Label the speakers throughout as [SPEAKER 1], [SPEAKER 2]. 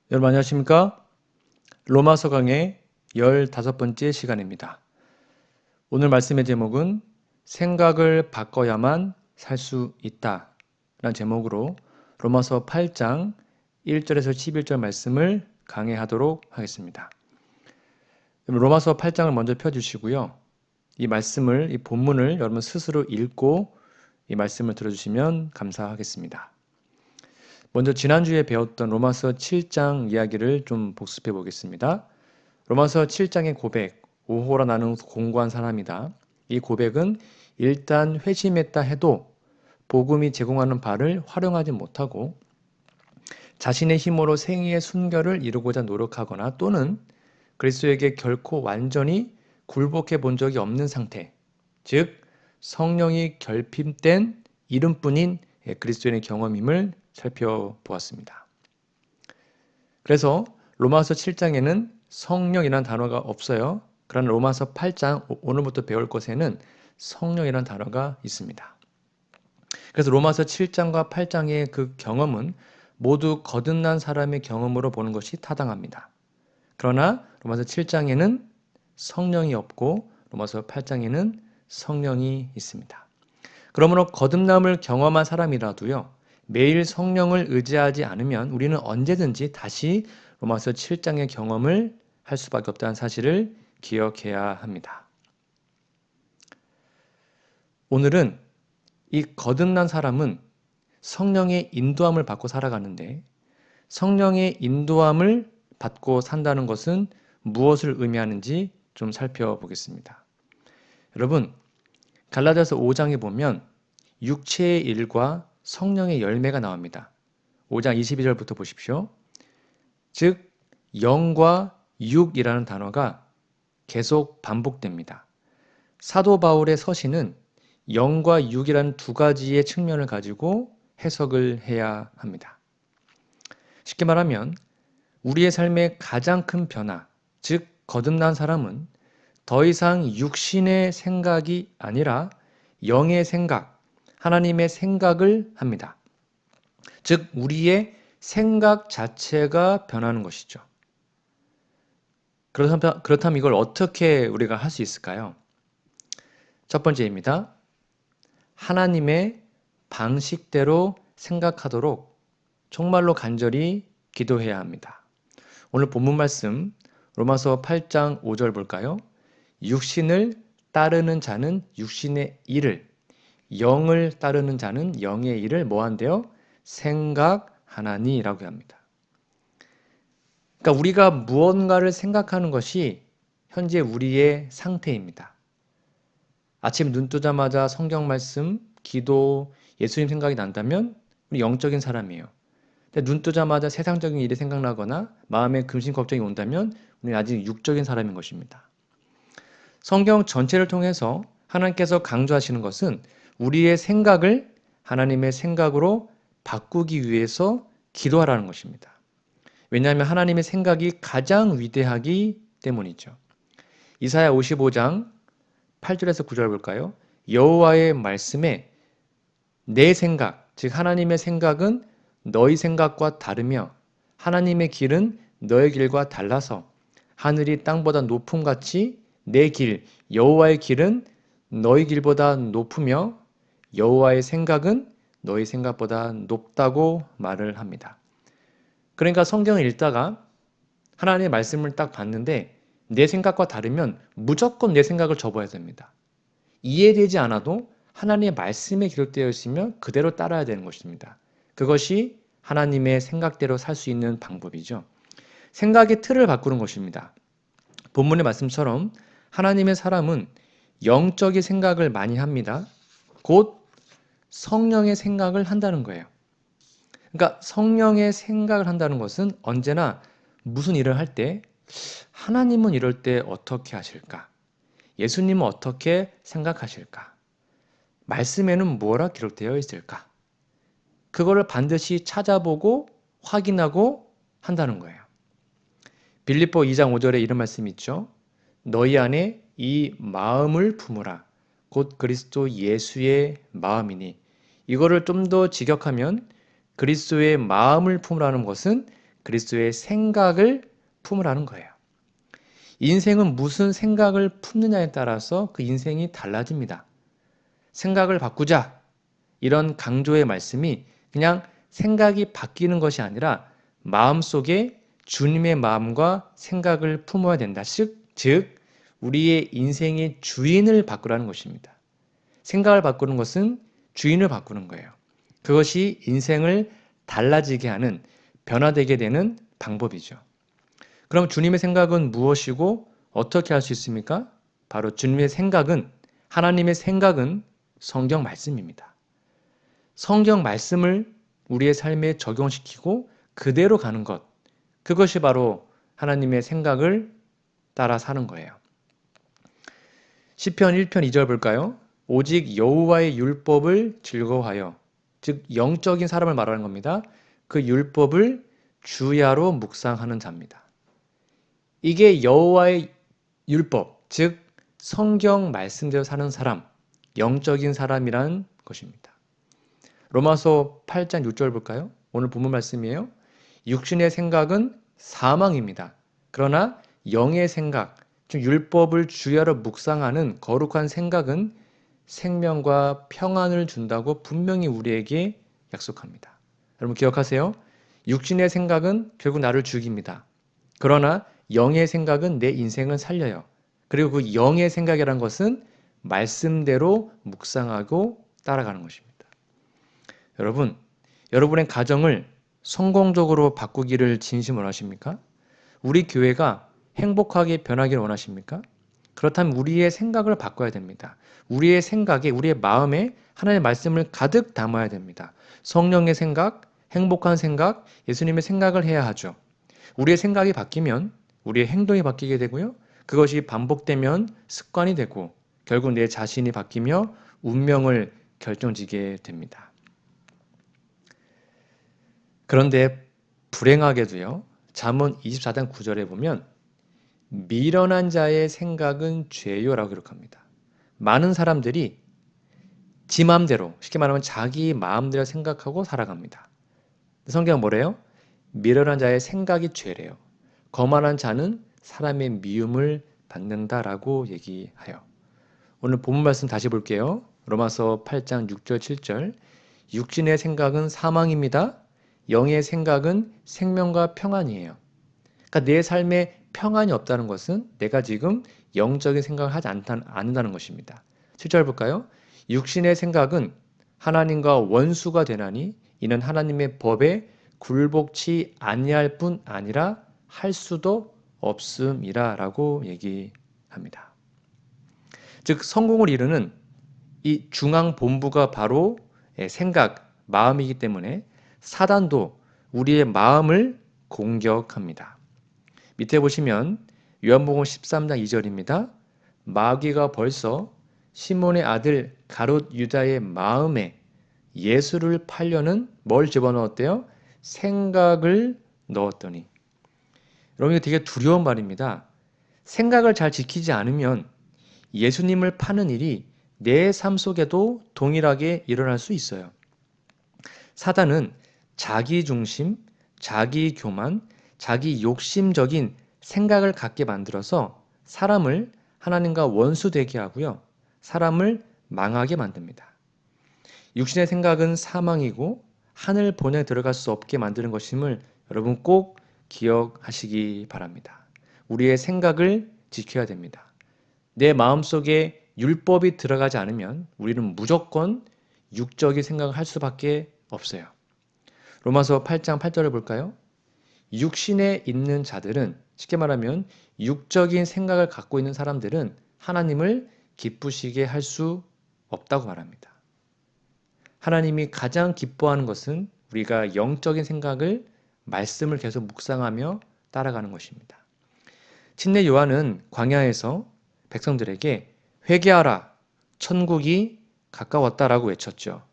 [SPEAKER 1] 여러분 안녕하십니까? 로마서 강의 15번째 시간입니다. 오늘 말씀의 제목은 생각을 바꿔야만 살 수 있다 라는 제목으로 로마서 8장 1절에서 11절 말씀을 강해하도록 하겠습니다. 로마서 8장을 먼저 펴주시고요. 이 본문을 여러분 스스로 읽고 이 말씀을 들어주시면 감사하겠습니다. 먼저 지난주에 배웠던 로마서 7장 이야기를 좀 복습해 보겠습니다. 로마서 7장의 고백, 오호라 나는 공고한 사람이다. 이 고백은 일단 회심했다 해도 복음이 제공하는 바를 활용하지 못하고 자신의 힘으로 생애의 순결을 이루고자 노력하거나 또는 그리스도에게 결코 완전히 굴복해 본 적이 없는 상태, 즉 성령이 결핍된 이름뿐인 그리스도인의 경험임을 살펴보았습니다. 그래서 로마서 7장에는 성령이라는 단어가 없어요. 그러나 로마서 8장 오늘부터 배울 것에는 성령이라는 단어가 있습니다. 그래서 로마서 7장과 8장의 그 경험은 모두 거듭난 사람의 경험으로 보는 것이 타당합니다. 그러나 로마서 7장에는 성령이 없고 로마서 8장에는 성령이 있습니다. 그러므로 거듭남을 경험한 사람이라도요, 매일 성령을 의지하지 않으면 우리는 언제든지 다시 로마서 7장의 경험을 할 수밖에 없다는 사실을 기억해야 합니다. 오늘은 이 거듭난 사람은 성령의 인도함을 받고 살아가는데 성령의 인도함을 받고 산다는 것은 무엇을 의미하는지 좀 살펴보겠습니다. 여러분, 갈라디아서 5장에 보면 육체의 일과 성령의 열매가 나옵니다. 5장 22절부터 보십시오. 즉 영과 육이라는 단어가 계속 반복됩니다. 사도 바울의 서신은 영과 육이라는 두 가지의 측면을 가지고 해석을 해야 합니다. 쉽게 말하면 우리의 삶의 가장 큰 변화, 즉 거듭난 사람은 더 이상 육신의 생각이 아니라 영의 생각, 하나님의 생각을 합니다. 즉 우리의 생각 자체가 변하는 것이죠. 그렇다면 이걸 어떻게 우리가 할 수 있을까요? 첫 번째입니다. 하나님의 방식대로 생각하도록 정말로 간절히 기도해야 합니다. 오늘 본문 말씀 로마서 8장 5절 볼까요? 육신을 따르는 자는 육신의 일을, 영을 따르는 자는 영의 일을 뭐한대요? 생각하나니라고 합니다. 그러니까 우리가 무언가를 생각하는 것이 현재 우리의 상태입니다. 아침 눈 뜨자마자 성경 말씀, 기도, 예수님 생각이 난다면 우리 영적인 사람이에요. 근데 눈 뜨자마자 세상적인 일이 생각나거나 마음에 근심 걱정이 온다면 우리는 아직 육적인 사람인 것입니다. 성경 전체를 통해서 하나님께서 강조하시는 것은 우리의 생각을 하나님의 생각으로 바꾸기 위해서 기도하라는 것입니다. 왜냐하면 하나님의 생각이 가장 위대하기 때문이죠. 이사야 55장 8절에서 9절 볼까요? 여호와의 말씀에 내 생각, 즉 하나님의 생각은 너희 생각과 다르며 하나님의 길은 너의 길과 달라서 하늘이 땅보다 높음같이 내 길, 여호와의 길은 너희 길보다 높으며 여호와의 생각은 너희 생각보다 높다고 말을 합니다. 그러니까 성경을 읽다가 하나님의 말씀을 딱 봤는데 내 생각과 다르면 무조건 내 생각을 접어야 됩니다. 이해되지 않아도 하나님의 말씀에 기록되어 있으면 그대로 따라야 되는 것입니다. 그것이 하나님의 생각대로 살 수 있는 방법이죠. 생각의 틀을 바꾸는 것입니다. 본문의 말씀처럼 하나님의 사람은 영적인 생각을 많이 합니다. 곧 성령의 생각을 한다는 거예요. 그러니까 성령의 생각을 한다는 것은 언제나 무슨 일을 할 때 하나님은 이럴 때 어떻게 하실까? 예수님은 어떻게 생각하실까? 말씀에는 뭐라 기록되어 있을까? 그거를 반드시 찾아보고 확인하고 한다는 거예요. 빌립보 2장 5절에 이런 말씀이 있죠. 너희 안에 이 마음을 품으라. 곧 그리스도 예수의 마음이니. 이거를 좀 더 직역하면 그리스도의 마음을 품으라는 것은 그리스도의 생각을 품으라는 거예요. 인생은 무슨 생각을 품느냐에 따라서 그 인생이 달라집니다. 생각을 바꾸자. 이런 강조의 말씀이 그냥 생각이 바뀌는 것이 아니라 마음속에 주님의 마음과 생각을 품어야 된다. 즉, 우리의 인생의 주인을 바꾸라는 것입니다. 생각을 바꾸는 것은 주인을 바꾸는 거예요. 그것이 인생을 달라지게 하는, 변화되게 되는 방법이죠. 그럼 주님의 생각은 무엇이고 어떻게 할 수 있습니까? 바로 주님의 생각은, 하나님의 생각은 성경 말씀입니다. 성경 말씀을 우리의 삶에 적용시키고 그대로 가는 것, 그것이 바로 하나님의 생각을 따라 사는 거예요. 시편 1편 2절 볼까요? 오직 여호와의 율법을 즐거워하여, 즉 영적인 사람을 말하는 겁니다. 그 율법을 주야로 묵상하는 자입니다. 이게 여호와의 율법, 즉 성경 말씀대로 사는 사람, 영적인 사람이라는 것입니다. 로마서 8장 6절 볼까요? 오늘 본문 말씀이에요. 육신의 생각은 사망입니다. 그러나 영의 생각, 즉 율법을 주야로 묵상하는 거룩한 생각은 생명과 평안을 준다고 분명히 우리에게 약속합니다. 여러분 기억하세요. 육신의 생각은 결국 나를 죽입니다. 그러나 영의 생각은 내 인생을 살려요. 그리고 그 영의 생각이란 것은 말씀대로 묵상하고 따라가는 것입니다. 여러분, 여러분의 가정을 성공적으로 바꾸기를 진심으로 하십니까? 우리 교회가 행복하게 변하기를 원하십니까? 그렇다면 우리의 생각을 바꿔야 됩니다. 우리의 생각에, 우리의 마음에 하나님의 말씀을 가득 담아야 됩니다. 성령의 생각, 행복한 생각, 예수님의 생각을 해야 하죠. 우리의 생각이 바뀌면 우리의 행동이 바뀌게 되고요. 그것이 반복되면 습관이 되고 결국 내 자신이 바뀌며 운명을 결정지게 됩니다. 그런데 불행하게도요. 잠언 24장 9절에 보면 미련한 자의 생각은 죄요라고 기록합니다. 많은 사람들이 지 마음대로, 쉽게 말하면 자기 마음대로 생각하고 살아갑니다. 성경은 뭐래요? 미련한 자의 생각이 죄래요. 거만한 자는 사람의 미움을 받는다라고 얘기하여. 오늘 본문 말씀 다시 볼게요. 로마서 8장 6절 7절. 육신의 생각은 사망입니다. 영의 생각은 생명과 평안이에요. 그러니까 내 삶에 평안이 없다는 것은 내가 지금 영적인 생각을 하지 않는다는 것입니다. 7절 볼까요? 육신의 생각은 하나님과 원수가 되나니 이는 하나님의 법에 굴복치 아니할 뿐 아니라 할 수도 없음이라 라고 얘기합니다. 즉 성공을 이루는 이 중앙 본부가 바로 생각, 마음이기 때문에 사단도 우리의 마음을 공격합니다. 밑에 보시면 요한복음 13장 2절입니다. 마귀가 벌써 시몬의 아들 가롯 유다의 마음에 예수를 팔려는 뭘 집어넣었대요? 생각을 넣었더니. 여러분 이거 되게 두려운 말입니다. 생각을 잘 지키지 않으면 예수님을 파는 일이 내 삶 속에도 동일하게 일어날 수 있어요. 사단은 자기 중심, 자기 교만, 자기 욕심적인 생각을 갖게 만들어서 사람을 하나님과 원수되게 하고요. 사람을 망하게 만듭니다. 육신의 생각은 사망이고 하늘 본에 들어갈 수 없게 만드는 것임을 여러분 꼭 기억하시기 바랍니다. 우리의 생각을 지켜야 됩니다. 내 마음속에 율법이 들어가지 않으면 우리는 무조건 육적인 생각을 할 수밖에 없어요. 로마서 8장 8절을 볼까요? 육신에 있는 자들은, 쉽게 말하면 육적인 생각을 갖고 있는 사람들은 하나님을 기쁘시게 할 수 없다고 말합니다. 하나님이 가장 기뻐하는 것은 우리가 영적인 생각을, 말씀을 계속 묵상하며 따라가는 것입니다. 침례 요한은 광야에서 백성들에게 회개하라, 천국이 가까웠다라고 외쳤죠.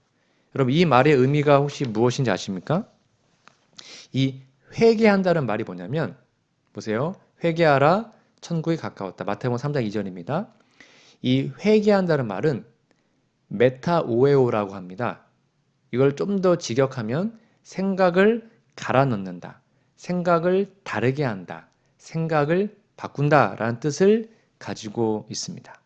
[SPEAKER 1] 여러분 이 말의 의미가 혹시 무엇인지 아십니까? 이 회개한다는 말이 뭐냐면 보세요. 회개하라, 천국이 가까웠다. 마태복음 3장 2절입니다. 이 회개한다는 말은 메타오에오라고 합니다. 이걸 좀 더 직역하면 생각을 갈아 넣는다. 생각을 다르게 한다, 생각을 바꾼다 라는 뜻을 가지고 있습니다.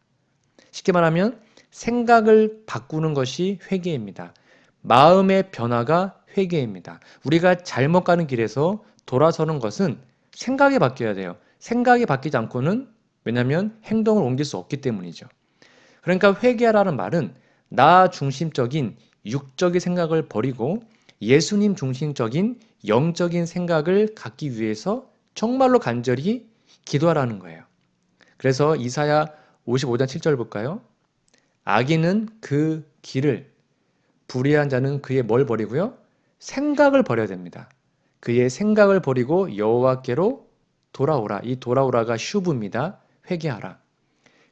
[SPEAKER 1] 쉽게 말하면 생각을 바꾸는 것이 회개입니다. 마음의 변화가 회개입니다. 우리가 잘못 가는 길에서 돌아서는 것은 생각이 바뀌어야 돼요. 생각이 바뀌지 않고는, 왜냐하면 행동을 옮길 수 없기 때문이죠. 그러니까 회개하라는 말은 나 중심적인 육적인 생각을 버리고 예수님 중심적인 영적인 생각을 갖기 위해서 정말로 간절히 기도하라는 거예요. 그래서 이사야 55장 7절 볼까요? 악인은 그 길을, 불의한 자는 그의 뭘 버리고요? 생각을 버려야 됩니다. 그의 생각을 버리고 여호와께로 돌아오라. 이 돌아오라가 슈브입니다. 회개하라.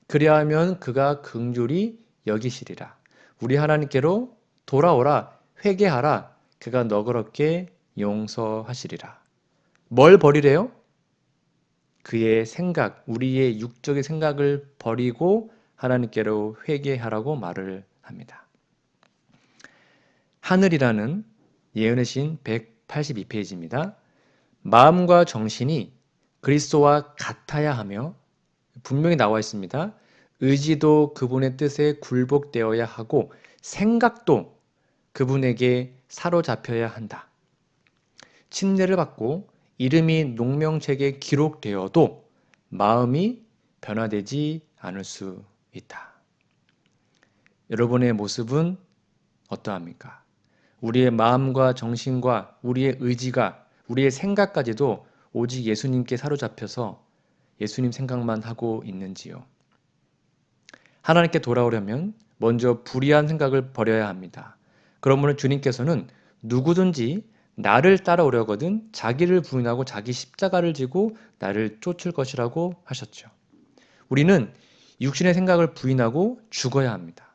[SPEAKER 1] 그리하면 그가 긍휼히 여기시리라. 우리 하나님께로 돌아오라. 회개하라. 그가 너그럽게 용서하시리라. 뭘 버리래요? 그의 생각, 우리의 육적인 생각을 버리고 하나님께로 회개하라고 말을 합니다. 하늘이라는 예언의 신 182페이지입니다. 마음과 정신이 그리스도와 같아야 하며, 분명히 나와 있습니다. 의지도 그분의 뜻에 굴복되어야 하고 생각도 그분에게 사로잡혀야 한다. 침례를 받고 이름이 농명책에 기록되어도 마음이 변화되지 않을 수 있다. 여러분의 모습은 어떠합니까? 우리의 마음과 정신과 우리의 의지가, 우리의 생각까지도 오직 예수님께 사로잡혀서 예수님 생각만 하고 있는지요? 하나님께 돌아오려면 먼저 불의한 생각을 버려야 합니다. 그러므로 주님께서는 누구든지 나를 따라오려거든 자기를 부인하고 자기 십자가를 지고 나를 쫓을 것이라고 하셨죠. 우리는 육신의 생각을 부인하고 죽어야 합니다.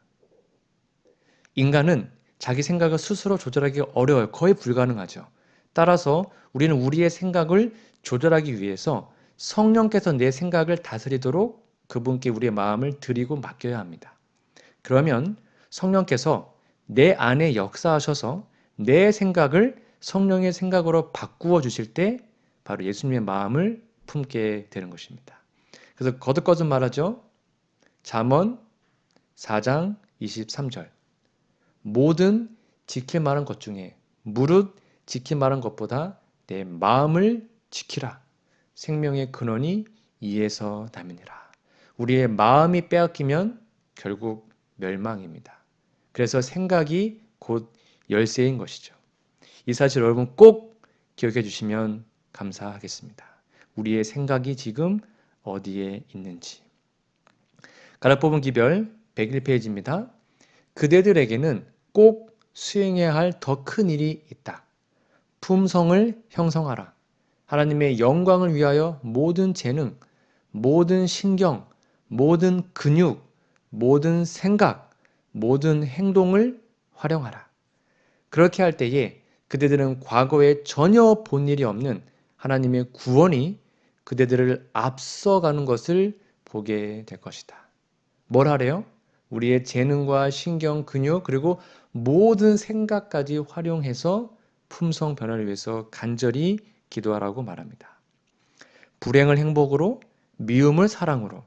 [SPEAKER 1] 인간은 자기 생각을 스스로 조절하기 어려워요. 거의 불가능하죠. 따라서 우리는 우리의 생각을 조절하기 위해서 성령께서 내 생각을 다스리도록 그분께 우리의 마음을 드리고 맡겨야 합니다. 그러면 성령께서 내 안에 역사하셔서 내 생각을 성령의 생각으로 바꾸어 주실 때 바로 예수님의 마음을 품게 되는 것입니다. 그래서 거듭거듭 말하죠. 잠언 4장 23절. 모든 지킬 만한 것 중에 무릇 지킬 만한 것보다 내 마음을 지키라. 생명의 근원이 이에서 남이니라. 우리의 마음이 빼앗기면 결국 멸망입니다. 그래서 생각이 곧 열쇠인 것이죠. 이 사실 여러분 꼭 기억해 주시면 감사하겠습니다. 우리의 생각이 지금 어디에 있는지. 가닥 뽑은 기별 101페이지입니다. 그대들에게는 꼭 수행해야 할 더 큰 일이 있다. 품성을 형성하라. 하나님의 영광을 위하여 모든 재능, 모든 신경, 모든 근육, 모든 생각, 모든 행동을 활용하라. 그렇게 할 때에 그대들은 과거에 전혀 본 일이 없는 하나님의 구원이 그대들을 앞서가는 것을 보게 될 것이다. 뭘 하래요? 우리의 재능과 신경, 근육, 그리고 모든 생각까지 활용해서 품성 변화를 위해서 간절히 기도하라고 말합니다. 불행을 행복으로, 미움을 사랑으로,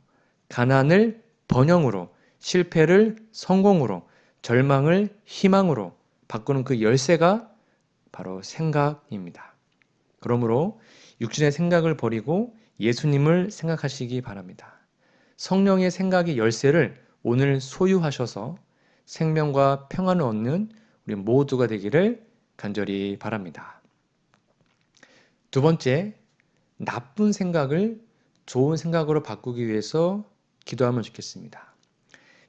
[SPEAKER 1] 가난을 번영으로, 실패를 성공으로, 절망을 희망으로 바꾸는 그 열쇠가 바로 생각입니다. 그러므로 육신의 생각을 버리고 예수님을 생각하시기 바랍니다. 성령의 생각의 열쇠를 오늘 소유하셔서 생명과 평안을 얻는 우리 모두가 되기를 간절히 바랍니다. 두 번째, 나쁜 생각을 좋은 생각으로 바꾸기 위해서 기도하면 좋겠습니다.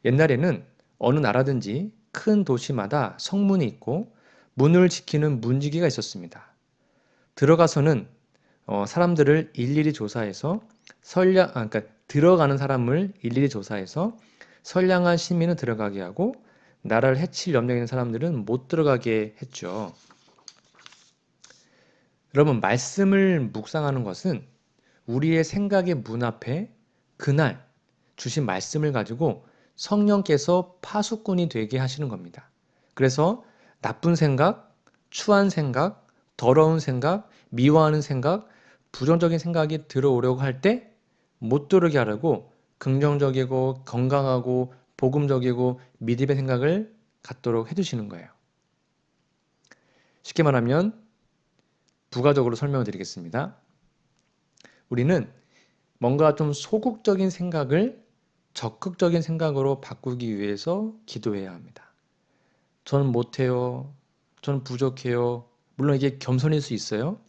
[SPEAKER 1] 옛날에는 어느 나라든지 큰 도시마다 성문이 있고 문을 지키는 문지기가 있었습니다. 들어가서는 사람들을 일일이 조사해서 그러니까 들어가는 사람을 일일이 조사해서 선량한 시민은 들어가게 하고 나라를 해칠 염려 있는 사람들은 못 들어가게 했죠. 여러분, 말씀을 묵상하는 것은 우리의 생각의 문 앞에 그날 주신 말씀을 가지고 성령께서 파수꾼이 되게 하시는 겁니다. 그래서 나쁜 생각, 추한 생각, 더러운 생각, 미워하는 생각, 부정적인 생각이 들어오려고 할 때 못 들어오게 하려고 긍정적이고 건강하고 복음적이고 믿음의 생각을 갖도록 해주시는 거예요. 쉽게 말하면 부가적으로 설명을 드리겠습니다. 우리는 뭔가 좀 소극적인 생각을 적극적인 생각으로 바꾸기 위해서 기도해야 합니다. 저는 못해요. 저는 부족해요. 물론 이게 겸손일 수 있어요.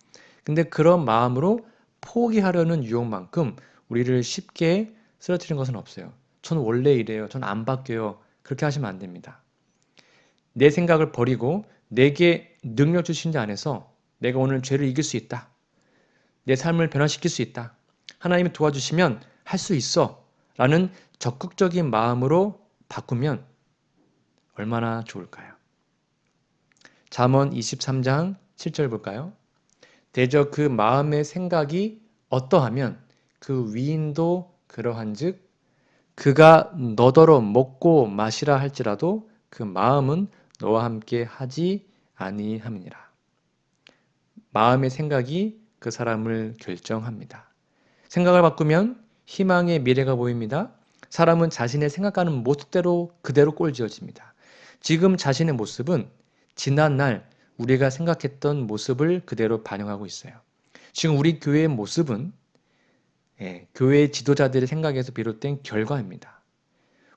[SPEAKER 1] 근데 그런 마음으로 포기하려는 유혹만큼 우리를 쉽게 쓰러뜨리는 것은 없어요. 전 원래 이래요. 전 안 바뀌어요. 그렇게 하시면 안 됩니다. 내 생각을 버리고 내게 능력 주신 자 안에서 내가 오늘 죄를 이길 수 있다. 내 삶을 변화시킬 수 있다. 하나님이 도와주시면 할 수 있어. 라는 적극적인 마음으로 바꾸면 얼마나 좋을까요? 잠언 23장 7절 볼까요? 대저 그 마음의 생각이 어떠하면 그 위인도 그러한즉 그가 너더러 먹고 마시라 할지라도 그 마음은 너와 함께 하지 아니함이니라. 마음의 생각이 그 사람을 결정합니다. 생각을 바꾸면 희망의 미래가 보입니다. 사람은 자신의 생각하는 모습대로 그대로 꼴지어집니다. 지금 자신의 모습은 지난날 우리가 생각했던 모습을 그대로 반영하고 있어요. 지금 우리 교회의 모습은 교회 지도자들의 생각에서 비롯된 결과입니다.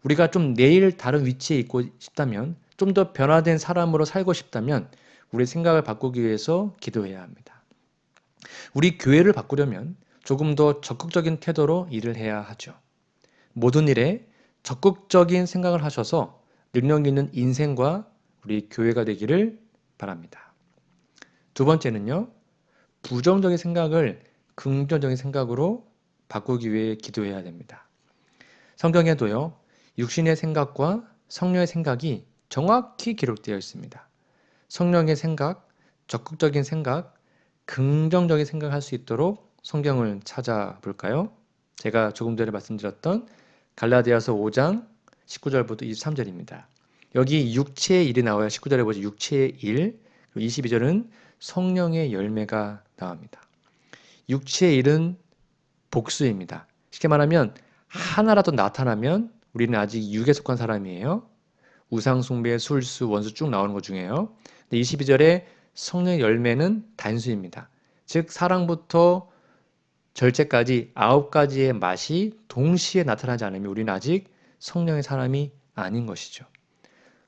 [SPEAKER 1] 우리가 좀 내일 다른 위치에 있고 싶다면, 좀 더 변화된 사람으로 살고 싶다면 우리 생각을 바꾸기 위해서 기도해야 합니다. 우리 교회를 바꾸려면 조금 더 적극적인 태도로 일을 해야 하죠. 모든 일에 적극적인 생각을 하셔서 능력 있는 인생과 우리 교회가 되기를 바랍니다. 두 번째는요, 부정적인 생각을 긍정적인 생각으로 바꾸기 위해 기도해야 됩니다. 성경에도요, 육신의 생각과 성령의 생각이 정확히 기록되어 있습니다. 성령의 생각, 적극적인 생각, 긍정적인 생각을 할 수 있도록 성경을 찾아볼까요? 제가 조금 전에 말씀드렸던 갈라디아서 5장 19절부터 23절입니다. 여기 육체의 일이 나와요. 19절에 보죠. 육체의 일, 22절은 성령의 열매가 나옵니다. 육체의 일은 복수입니다. 쉽게 말하면 하나라도 나타나면 우리는 아직 육에 속한 사람이에요. 우상 숭배, 술수, 원수 쭉 나오는 것 중에요. 22절에 성령의 열매는 단수입니다. 즉 사랑부터 절제까지 9가지의 맛이 동시에 나타나지 않으면 우리는 아직 성령의 사람이 아닌 것이죠.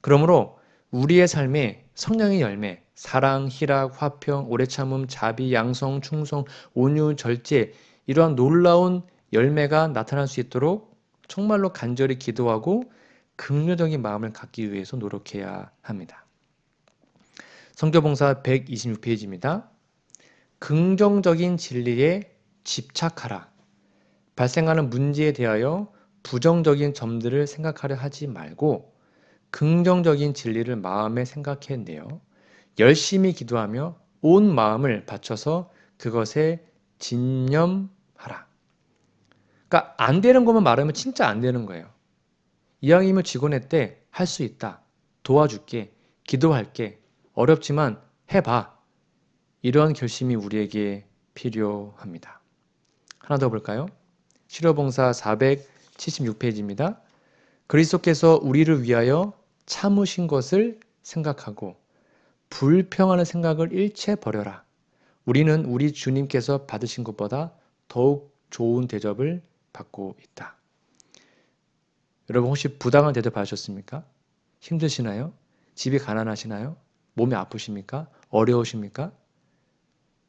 [SPEAKER 1] 그러므로 우리의 삶에 성령의 열매, 사랑, 희락, 화평, 오래 참음, 자비, 양성, 충성, 온유, 절제 이러한 놀라운 열매가 나타날 수 있도록 정말로 간절히 기도하고 긍정적인 마음을 갖기 위해서 노력해야 합니다. 성교봉사 126페이지입니다. 긍정적인 진리에 집착하라. 발생하는 문제에 대하여 부정적인 점들을 생각하려 하지 말고 긍정적인 진리를 마음에 생각해내요. 열심히 기도하며 온 마음을 바쳐서 그것에 진념하라. 그러니까 안 되는 것만 말하면 진짜 안 되는 거예요. 이왕이면 직원회 때 할 수 있다. 도와줄게. 기도할게. 어렵지만 해봐. 이런 결심이 우리에게 필요합니다. 하나 더 볼까요? 치료봉사 476페이지입니다. 그리스도께서 우리를 위하여 참으신 것을 생각하고 불평하는 생각을 일체 버려라. 우리는 우리 주님께서 받으신 것보다 더욱 좋은 대접을 받고 있다. 여러분 혹시 부당한 대접 받으셨습니까? 힘드시나요? 집이 가난하시나요? 몸이 아프십니까? 어려우십니까?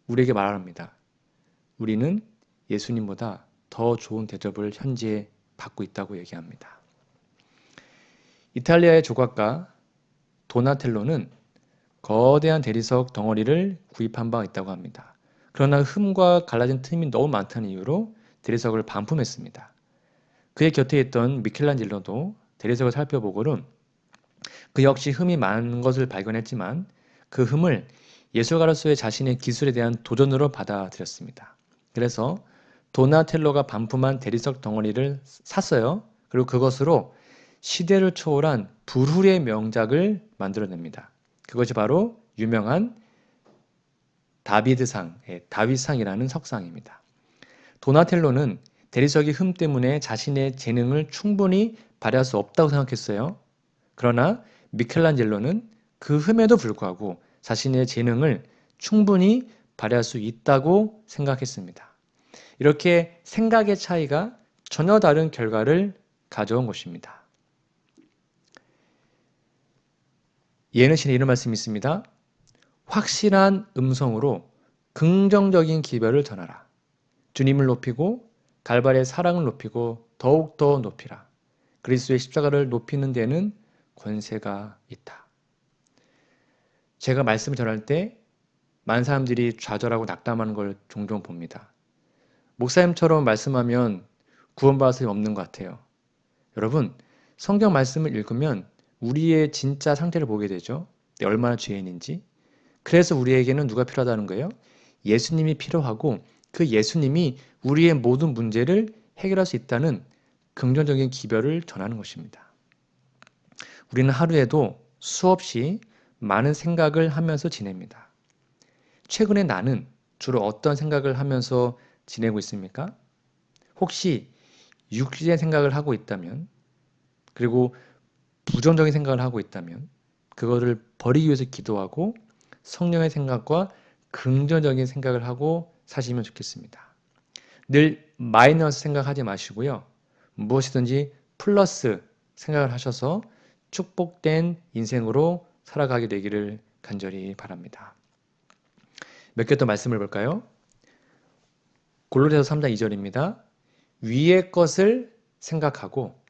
[SPEAKER 1] 우리에게 말합니다. 우리는 예수님보다 더 좋은 대접을 현재 받고 있다고 얘기합니다. 이탈리아의 조각가 도나텔로는 거대한 대리석 덩어리를 구입한 바가 있다고 합니다. 그러나 흠과 갈라진 틈이 너무 많다는 이유로 대리석을 반품했습니다. 그의 곁에 있던 미켈란젤로도 대리석을 살펴보고는 그 역시 흠이 많은 것을 발견했지만 그 흠을 예술가로서의 자신의 기술에 대한 도전으로 받아들였습니다. 그래서 도나텔로가 반품한 대리석 덩어리를 샀어요. 그리고 그것으로 시대를 초월한 불후의 명작을 만들어냅니다. 그것이 바로 유명한 다비드상, 다윗상이라는 석상입니다. 도나텔로는 대리석의 흠 때문에 자신의 재능을 충분히 발휘할 수 없다고 생각했어요. 그러나 미켈란젤로는 그 흠에도 불구하고 자신의 재능을 충분히 발휘할 수 있다고 생각했습니다. 이렇게 생각의 차이가 전혀 다른 결과를 가져온 것입니다. 예능신에 이런 말씀이 있습니다. 확실한 음성으로 긍정적인 기별을 전하라. 주님을 높이고 갈발의 사랑을 높이고 더욱더 높이라. 그리스도의 십자가를 높이는 데는 권세가 있다. 제가 말씀을 전할 때 많은 사람들이 좌절하고 낙담하는 걸 종종 봅니다. 목사님처럼 말씀하면 구원받을 사람이 없는 것 같아요. 여러분, 성경 말씀을 읽으면 우리의 진짜 상태를 보게 되죠. 얼마나 죄인인지. 그래서 우리에게는 누가 필요하다는 거예요? 예수님이 필요하고 그 예수님이 우리의 모든 문제를 해결할 수 있다는 긍정적인 기별을 전하는 것입니다. 우리는 하루에도 수없이 많은 생각을 하면서 지냅니다. 최근에 나는 주로 어떤 생각을 하면서 지내고 있습니까? 혹시 육신의 생각을 하고 있다면, 그리고 부정적인 생각을 하고 있다면 그거를 버리기 위해서 기도하고 성령의 생각과 긍정적인 생각을 하고 사시면 좋겠습니다. 늘 마이너스 생각하지 마시고요. 무엇이든지 플러스 생각을 하셔서 축복된 인생으로 살아가게 되기를 간절히 바랍니다. 몇 개 더 말씀을 볼까요? 골로새서 3장 2절입니다. 위의 것을 생각하고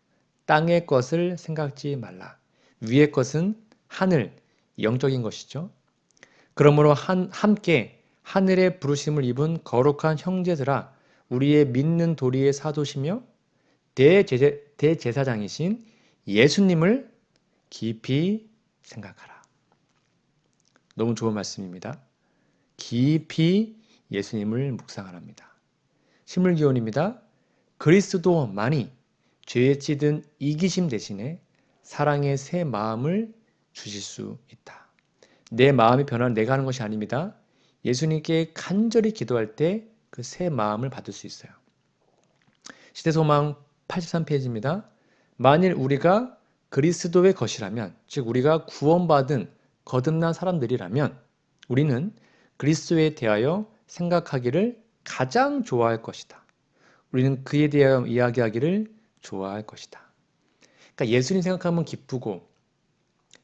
[SPEAKER 1] 땅의 것을 생각지 말라. 위의 것은 하늘, 영적인 것이죠. 그러므로 함께 하늘의 부르심을 입은 거룩한 형제들아, 우리의 믿는 도리의 사도시며 대제사장이신 예수님을 깊이 생각하라. 너무 좋은 말씀입니다. 깊이 예수님을 묵상하랍니다. 신물기원입니다. 그리스도만이 죄에 찌든 이기심 대신에 사랑의 새 마음을 주실 수 있다. 내 마음이 변화는 내가 하는 것이 아닙니다. 예수님께 간절히 기도할 때 그 새 마음을 받을 수 있어요. 시대소망 83페이지입니다. 만일 우리가 그리스도의 것이라면, 즉 우리가 구원받은 거듭난 사람들이라면 우리는 그리스도에 대하여 생각하기를 가장 좋아할 것이다. 우리는 그에 대하여 이야기하기를 좋아할 것이다. 그러니까 예수님 생각하면 기쁘고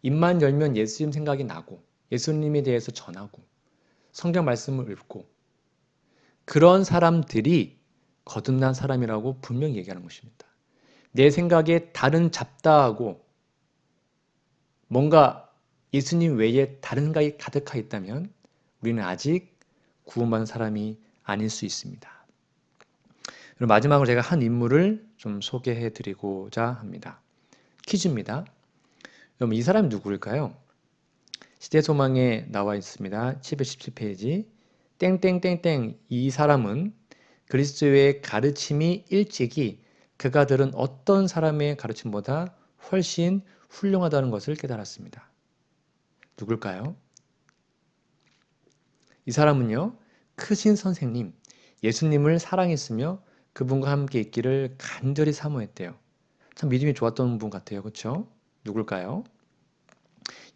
[SPEAKER 1] 입만 열면 예수님 생각이 나고 예수님에 대해서 전하고 성경 말씀을 읽고 그런 사람들이 거듭난 사람이라고 분명히 얘기하는 것입니다. 내 생각에 다른 잡다하고 뭔가 예수님 외에 다른 생각이 가득하 있다면 우리는 아직 구원받은 사람이 아닐 수 있습니다. 그럼 마지막으로 제가 한 인물을 좀 소개해 드리고자 합니다. 퀴즈입니다. 그럼 이 사람이 누구일까요? 시대소망에 나와 있습니다. 717페이지. 땡땡땡땡 이 사람은 그리스도의 가르침이 일찍이 그가 들은 어떤 사람의 가르침보다 훨씬 훌륭하다는 것을 깨달았습니다. 누굴까요? 이 사람은요, 크신 선생님, 예수님을 사랑했으며 그분과 함께 있기를 간절히 사모했대요. 참 믿음이 좋았던 분 같아요. 그렇죠? 누굴까요?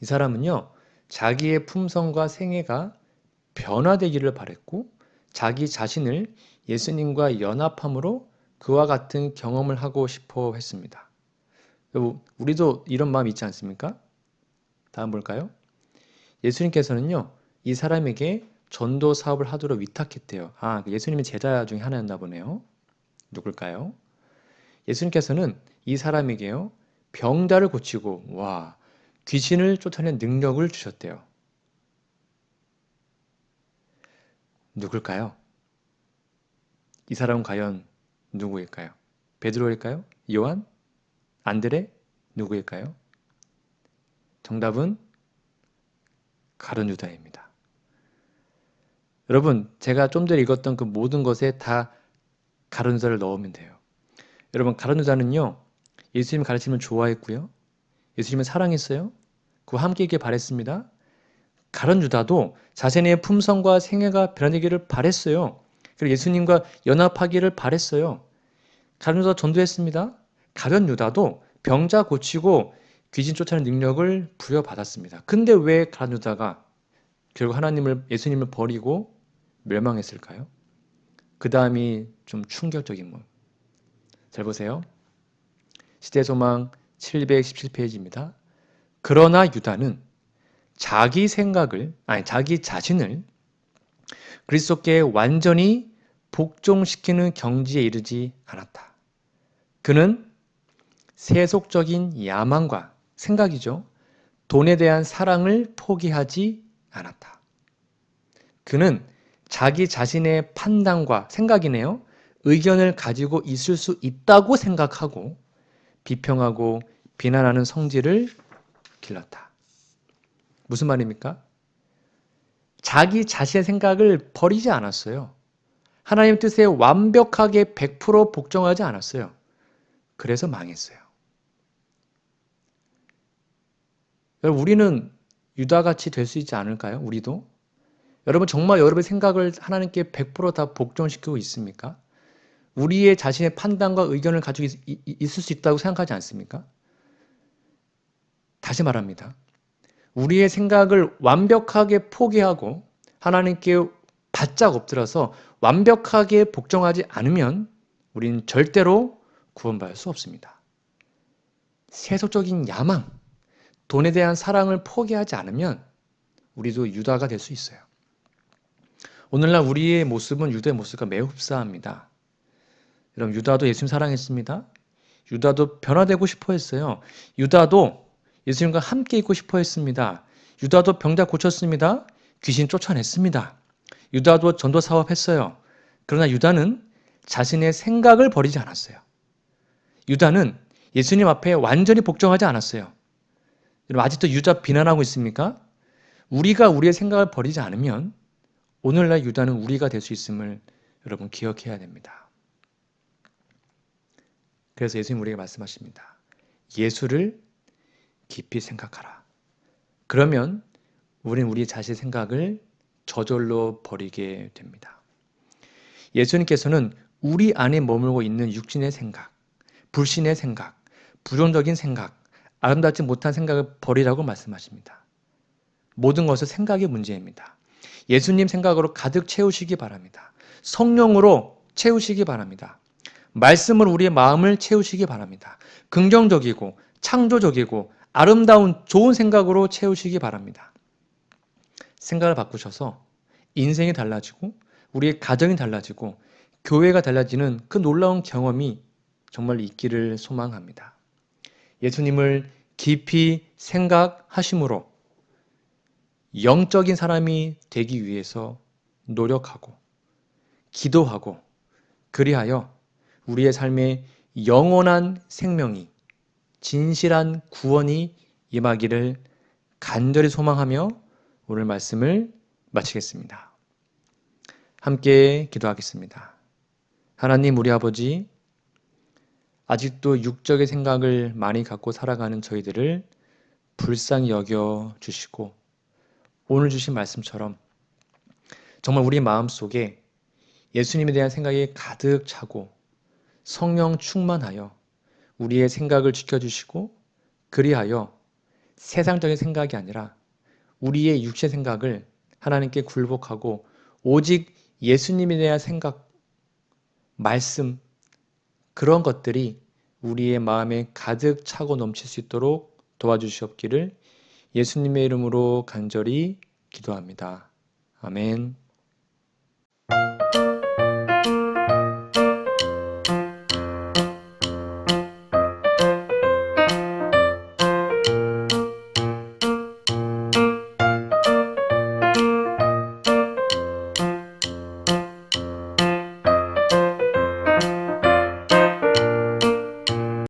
[SPEAKER 1] 이 사람은요, 자기의 품성과 생애가 변화되기를 바랬고 자기 자신을 예수님과 연합함으로 그와 같은 경험을 하고 싶어 했습니다. 우리도 이런 마음 있지 않습니까? 다음 볼까요? 예수님께서는요, 이 사람에게 전도 사업을 하도록 위탁했대요. 예수님의 제자 중에 하나였나 보네요. 누굴까요? 예수님께서는 이 사람에게요, 병자를 고치고, 귀신을 쫓아낸 능력을 주셨대요. 누굴까요? 이 사람은 과연 누구일까요? 베드로일까요? 요한? 안드레? 누구일까요? 정답은 가룟 유다입니다. 여러분, 제가 좀 전에 읽었던 그 모든 것에 다 가룟 유다를 넣으면 돼요. 여러분, 가룟 유다는요, 예수님 가르침을 좋아했고요. 예수님을 사랑했어요. 그와 함께 있길 바랬습니다. 가룟 유다도 자신의 품성과 생애가 변화되기를 바랬어요. 그리고 예수님과 연합하기를 바랬어요. 가룟 유다 전도했습니다. 가룟 유다도 병자 고치고 귀신 쫓아내는 능력을 부여받았습니다. 근데 왜 가룟 유다가 결국 예수님을 버리고 멸망했을까요? 그 다음이 좀 충격적인 문. 잘 보세요. 시대소망 717페이지입니다. 그러나 유다는 자기 자신을 그리스도께 완전히 복종시키는 경지에 이르지 않았다. 그는 세속적인 야망과 생각이죠. 돈에 대한 사랑을 포기하지 않았다. 그는 자기 자신의 판단과 생각이네요. 의견을 가지고 있을 수 있다고 생각하고 비평하고 비난하는 성질을 길렀다. 무슨 말입니까? 자기 자신의 생각을 버리지 않았어요. 하나님 뜻에 완벽하게 100% 복종하지 않았어요. 그래서 망했어요. 우리는 유다같이 될 수 있지 않을까요? 우리도? 여러분 정말 여러분의 생각을 하나님께 100%다 복종시키고 있습니까? 우리의 자신의 판단과 의견을 가지고 있을 수 있다고 생각하지 않습니까? 다시 말합니다. 우리의 생각을 완벽하게 포기하고 하나님께 바짝 엎드려서 완벽하게 복종하지 않으면 우리는 절대로 구원받을 수 없습니다. 세속적인 야망, 돈에 대한 사랑을 포기하지 않으면 우리도 유다가 될 수 있어요. 오늘날 우리의 모습은 유다의 모습과 매우 흡사합니다. 여러분 유다도 예수님 사랑했습니다. 유다도 변화되고 싶어 했어요. 유다도 예수님과 함께 있고 싶어 했습니다. 유다도 병자 고쳤습니다. 귀신 쫓아냈습니다. 유다도 전도 사업했어요. 그러나 유다는 자신의 생각을 버리지 않았어요. 유다는 예수님 앞에 완전히 복종하지 않았어요. 여러분 아직도 유다 비난하고 있습니까? 우리가 우리의 생각을 버리지 않으면 오늘날 유다는 우리가 될 수 있음을 여러분 기억해야 됩니다. 그래서 예수님 우리에게 말씀하십니다. 예수를 깊이 생각하라. 그러면 우리는 우리 자신의 생각을 저절로 버리게 됩니다. 예수님께서는 우리 안에 머물고 있는 육신의 생각, 불신의 생각, 부정적인 생각, 아름답지 못한 생각을 버리라고 말씀하십니다. 모든 것은 생각의 문제입니다. 예수님 생각으로 가득 채우시기 바랍니다. 성령으로 채우시기 바랍니다. 말씀으로 우리의 마음을 채우시기 바랍니다. 긍정적이고 창조적이고 아름다운 좋은 생각으로 채우시기 바랍니다. 생각을 바꾸셔서 인생이 달라지고 우리의 가정이 달라지고 교회가 달라지는 그 놀라운 경험이 정말 있기를 소망합니다. 예수님을 깊이 생각하심으로 영적인 사람이 되기 위해서 노력하고 기도하고 그리하여 우리의 삶에 영원한 생명이 진실한 구원이 임하기를 간절히 소망하며 오늘 말씀을 마치겠습니다. 함께 기도하겠습니다. 하나님 우리 아버지 아직도 육적의 생각을 많이 갖고 살아가는 저희들을 불쌍히 여겨 주시고 오늘 주신 말씀처럼 정말 우리 마음속에 예수님에 대한 생각이 가득 차고 성령 충만하여 우리의 생각을 지켜주시고 그리하여 세상적인 생각이 아니라 우리의 육체 생각을 하나님께 굴복하고 오직 예수님에 대한 생각, 말씀 그런 것들이 우리의 마음에 가득 차고 넘칠 수 있도록 도와주시옵기를 예수님의 이름으로 간절히 기도합니다. 아멘.